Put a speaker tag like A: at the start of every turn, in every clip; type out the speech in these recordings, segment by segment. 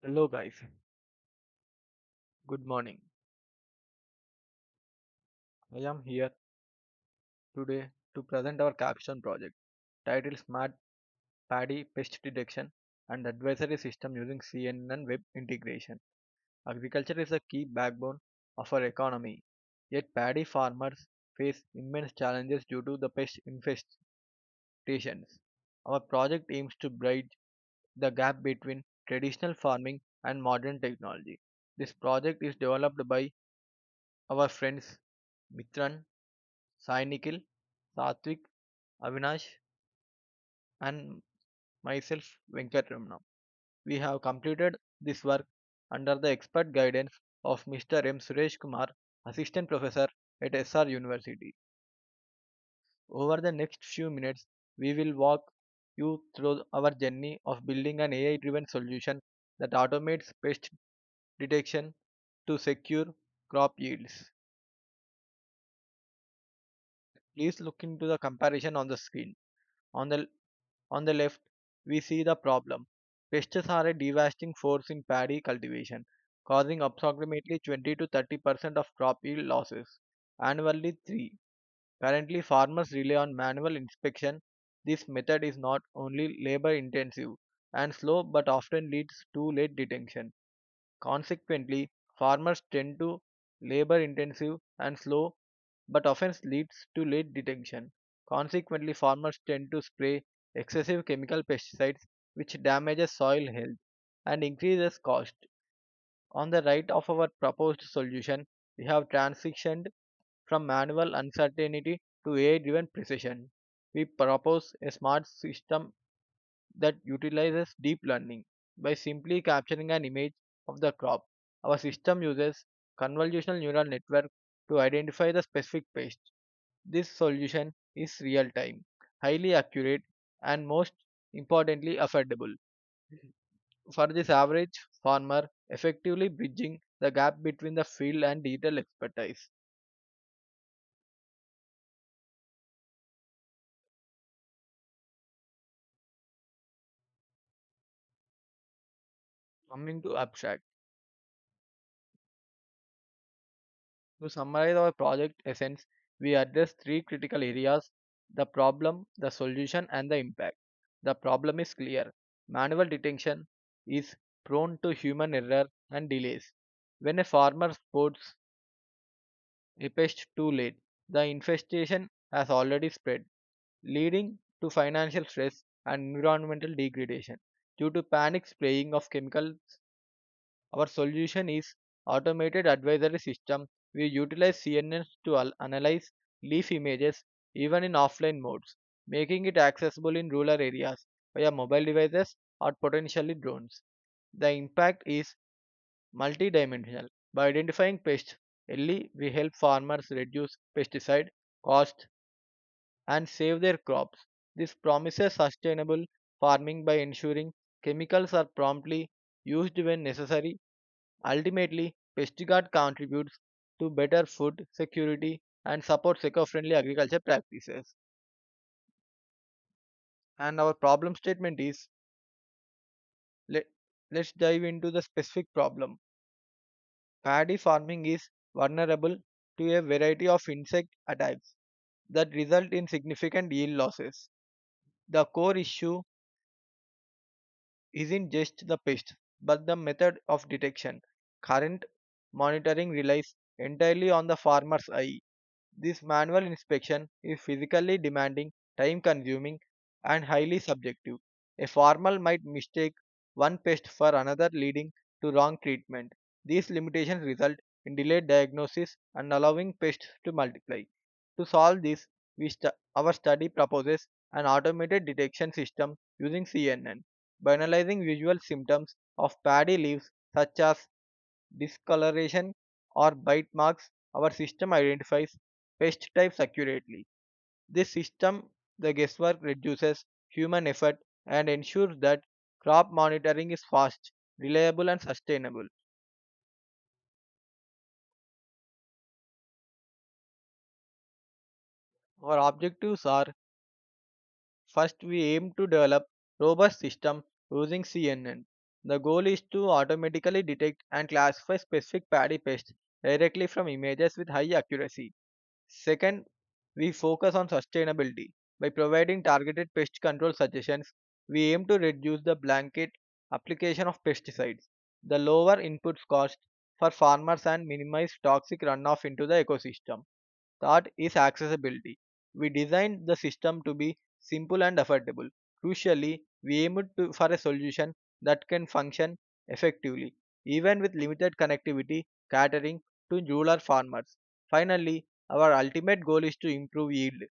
A: Hello guys, good morning. I am here today to present our capstone project titled Smart Paddy Pest Detection and Advisory System using CNN Web Integration. Agriculture is a key backbone of our economy, yet paddy farmers face immense challenges due to the pest infestations. Our project aims to bridge the gap between traditional farming and modern technology. This project is developed by our friends Mitran, Sai Nikhil, Satvik, Avinash, and myself, Venkatramana. We have completed this work under the expert guidance of Mr. M. Suresh Kumar, Assistant Professor at SR University. Over the next few minutes, we will walk you through our journey of building an AI driven solution that automates pest detection to secure crop yields. Please look into the comparison on the screen. On the On the left, we see the problem. Pests are a devastating force in paddy cultivation, causing approximately 20 to 30% of crop yield losses annually. 3. Currently, farmers rely on manual inspection. This method is not only labor intensive and slow but often leads to late detection. Consequently, farmers tend to labor intensive and slow but often leads to late detection. Consequently, farmers tend to spray excessive chemical pesticides which damages soil health and increases cost. On the right of our proposed solution, we have transitioned from manual uncertainty to AI-driven precision. We propose a smart system that utilizes deep learning by simply capturing an image of the crop. Our system uses convolutional neural network to identify the specific pest. This solution is real time, highly accurate, and most importantly affordable for this average farmer, effectively bridging the gap between the field and digital expertise. Coming to abstract, to summarize our project essence, we address three critical areas: the problem, the solution, and the impact. The problem is clear. Manual detection is prone to human error and delays. When a farmer spots a pest too late, the infestation has already spread, leading to financial stress and environmental degradation. Due to panic spraying of chemicals, our solution is automated advisory system. We utilize CNNs to analyze leaf images even in offline modes, making it accessible in rural areas via mobile devices or potentially drones. The impact is multidimensional. By identifying pests early, we help farmers reduce pesticide costs and save their crops. This promises sustainable farming by ensuring chemicals are promptly used when necessary. Ultimately, Pestigard contributes to better food security and supports eco-friendly agriculture practices. And our problem statement is let, let's dive into the specific problem. Paddy farming is vulnerable to a variety of insect attacks that result in significant yield losses. The core issue isn't just the pest, but the method of detection. Current monitoring relies entirely on the farmer's eye. This manual inspection is physically demanding, time consuming, and highly subjective. A farmer might mistake one pest for another, leading to wrong treatment. These limitations result in delayed diagnosis and allowing pests to multiply. To solve this, our study proposes an automated detection system using CNN. By analyzing visual symptoms of paddy leaves such as discoloration or bite marks, our system identifies pest types accurately. This system, the guesswork reduces human effort and ensures that crop monitoring is fast, reliable, and sustainable. Our objectives are: first, we aim to develop robust system using CNN. The goal is to automatically detect and classify specific paddy pests directly from images with high accuracy. Second, we focus on sustainability. By providing targeted pest control suggestions, we aim to reduce the blanket application of pesticides, the lower input cost for farmers and minimize toxic runoff into the ecosystem. Third is accessibility. We designed the system to be simple and affordable. Crucially, we aimed for a solution that can function effectively, even with limited connectivity, catering to rural farmers. Finally, our ultimate goal is to improve yield.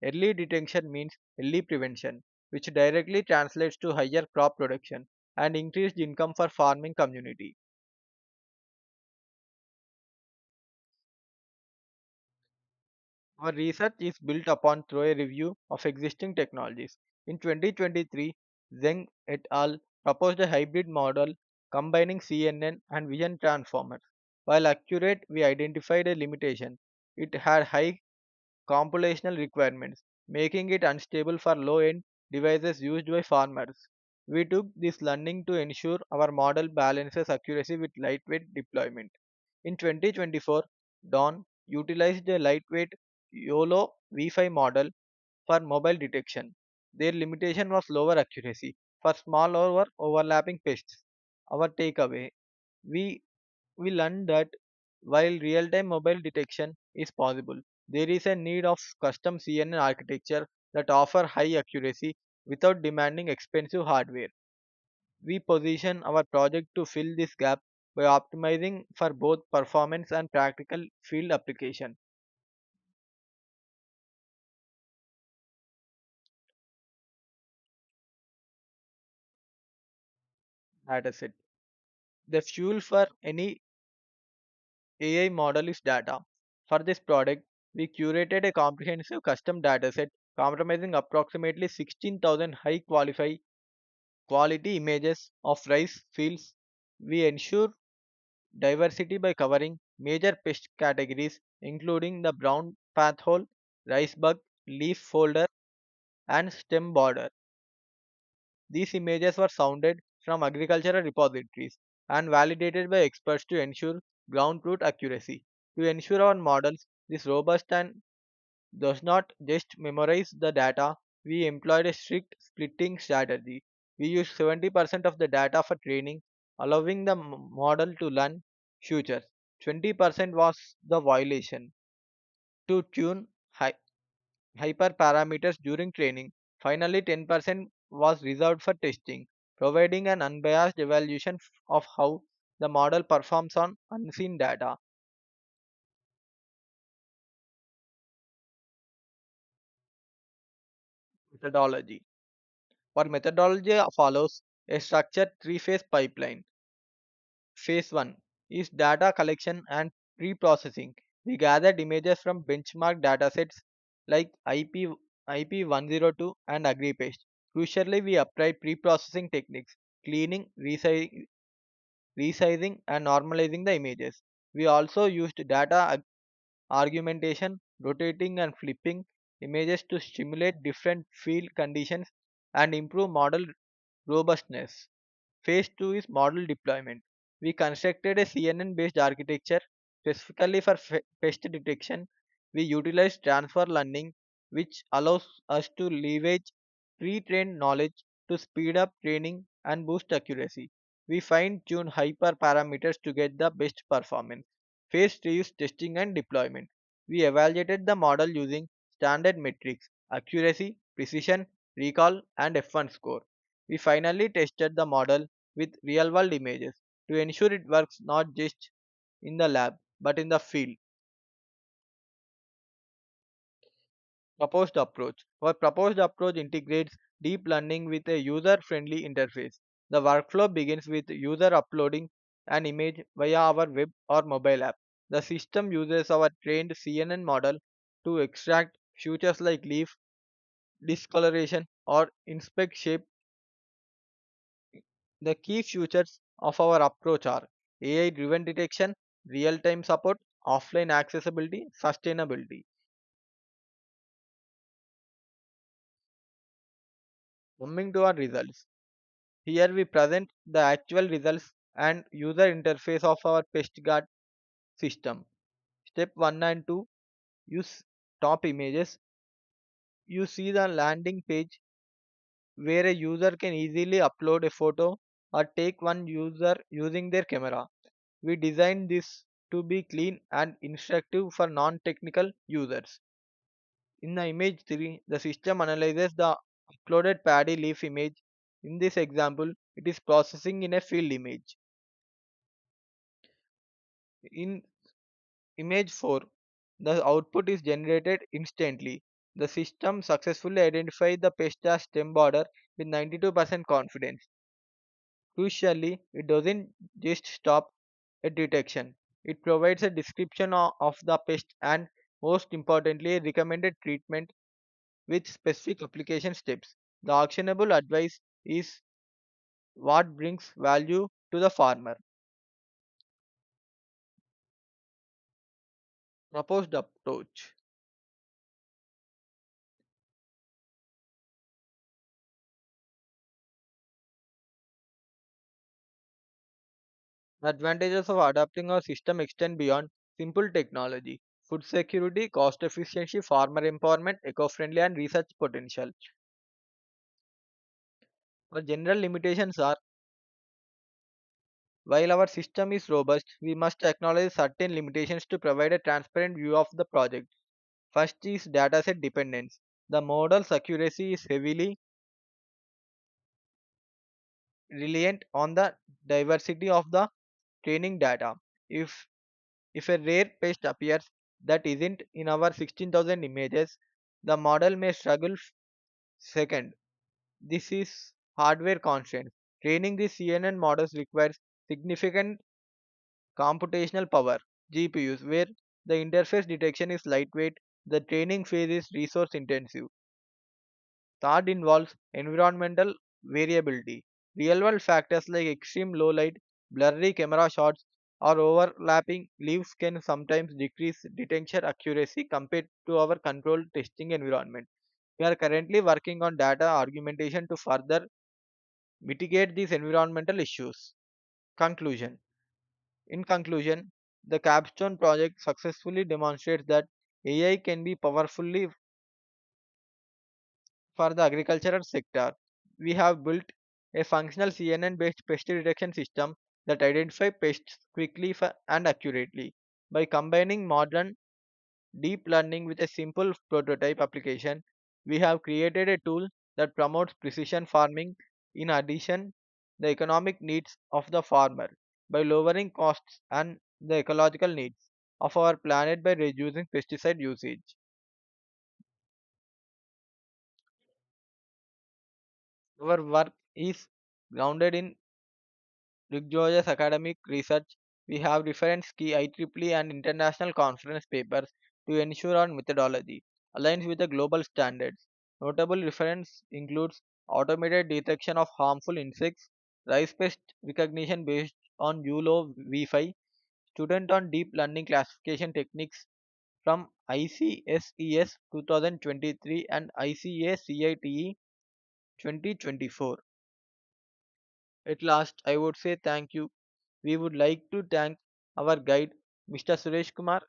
A: Early detection means early prevention, which directly translates to higher crop production and increased income for farming community. Our research is built upon through a review of existing technologies. In 2023, Zheng et al. Proposed a hybrid model combining CNN and vision transformers. While accurate, we identified a limitation. It had high computational requirements, making it unstable for low-end devices used by farmers. We took this learning to ensure our model balances accuracy with lightweight deployment. In 2024, Dawn utilized a lightweight YOLO V5 model for mobile detection. Their limitation was lower accuracy for small or overlapping pests. Our takeaway, we we learned that while real-time mobile detection is possible, there is a need of custom CNN architecture that offer high accuracy without demanding expensive hardware. We position our project to fill this gap by optimizing for both performance and practical field application. That is it. The fuel for any AI model is data. For this product, we curated a comprehensive custom dataset comprising approximately 16,000 high quality images of rice fields. We ensure diversity by covering major pest categories including the brown pathhole, rice bug, leaf folder, and stem border. These images were sounded from agricultural repositories and validated by experts to ensure ground truth accuracy. To ensure our models is robust and does not just memorize the data, we employed a strict splitting strategy. We used 70% of the data for training, allowing the model to learn futures. 20% was the violation to tune hyperparameters during training. Finally, 10% was reserved for testing, providing an unbiased evaluation of how the model performs on unseen data. Methodology. Our methodology follows a structured three-phase pipeline. Phase 1 is data collection and pre-processing. We gathered images from benchmark datasets like IP102 and AgriPest. Crucially, we applied pre-processing techniques, cleaning, resizing, and normalizing the images. We also used data argumentation, rotating and flipping images to simulate different field conditions and improve model robustness. Phase 2 is model deployment. We constructed a CNN based architecture specifically for pest detection. We utilized transfer learning, which allows us to leverage pre trained knowledge to speed up training and boost accuracy. We fine tune hyperparameters to get the best performance. Phase 3 is testing and deployment. We evaluated the model using standard metrics accuracy, precision, recall, and F1 score. We finally tested the model with real world images to ensure it works not just in the lab but in the field. Proposed approach. Our proposed approach integrates deep learning with a user friendly interface. The workflow begins with user uploading an image via our web or mobile app. The system uses our trained CNN model to extract features like leaf discoloration or inspect shape. The key features of our approach are AI driven detection, real time support, offline accessibility, sustainability. Coming to our results, Here we present the actual results and user interface of our PestGuard system. Step 1 and 2, use top images. You see the landing page where a user can easily upload a photo or take one user using their camera. We designed this to be clean and instructive for non-technical users. In the image 3, the system analyzes the uploaded paddy leaf image. In this example, it is processing in a field image. In image 4, the output is generated instantly. The system successfully identified the pest as stem border with 92% confidence. Crucially, it doesn't just stop at detection. It provides a description of the pest and, most importantly, a recommended treatment with specific application steps. The actionable advice is what brings value to the farmer. Proposed approach. The advantages of adopting our system extend beyond simple technology. Food security, cost efficiency, farmer empowerment, eco-friendly and research potential. Our general limitations are, while our system is robust, we must acknowledge certain limitations to provide a transparent view of the project. First is dataset dependence. The model's accuracy is heavily reliant on the diversity of the training data. If if a rare pest appears that isn't in our 16,000 images, the model may struggle. Second, this is hardware constraint. Training the CNN models requires significant computational power (GPUs), where the interface detection is lightweight. The training phase is resource intensive. Third involves environmental variability. Real world factors like extreme low light, blurry camera shots, or overlapping leaves can sometimes decrease detection accuracy compared to our controlled testing environment. We are currently working on data augmentation to further mitigate these environmental issues. Conclusion. In conclusion, the Capstone project successfully demonstrates that AI can be powerfully for the agricultural sector. We have built a functional CNN based pest detection system that identifies pests quickly and accurately. By combining modern deep learning with a simple prototype application, we have created a tool that promotes precision farming. In addition, the economic needs of the farmer by lowering costs and the ecological needs of our planet by reducing pesticide usage. Our work is grounded in rigorous academic research. We have referenced key IEEE and international conference papers to ensure our methodology aligns with the global standards. Notable reference includes automated detection of harmful insects, rice pest recognition based on ULO V5, student on deep learning classification techniques from ICSES 2023 and ICA CITE 2024. At last, I would say thank you. We would like to thank our guide, Mr. Suresh Kumar,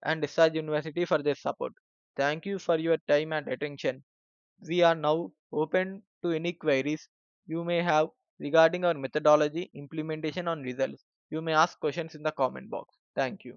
A: and SR University for their support. Thank you for your time and attention. We are now open to any queries you may have regarding our methodology, implementation, on results. You may ask questions in the comment box. Thank you.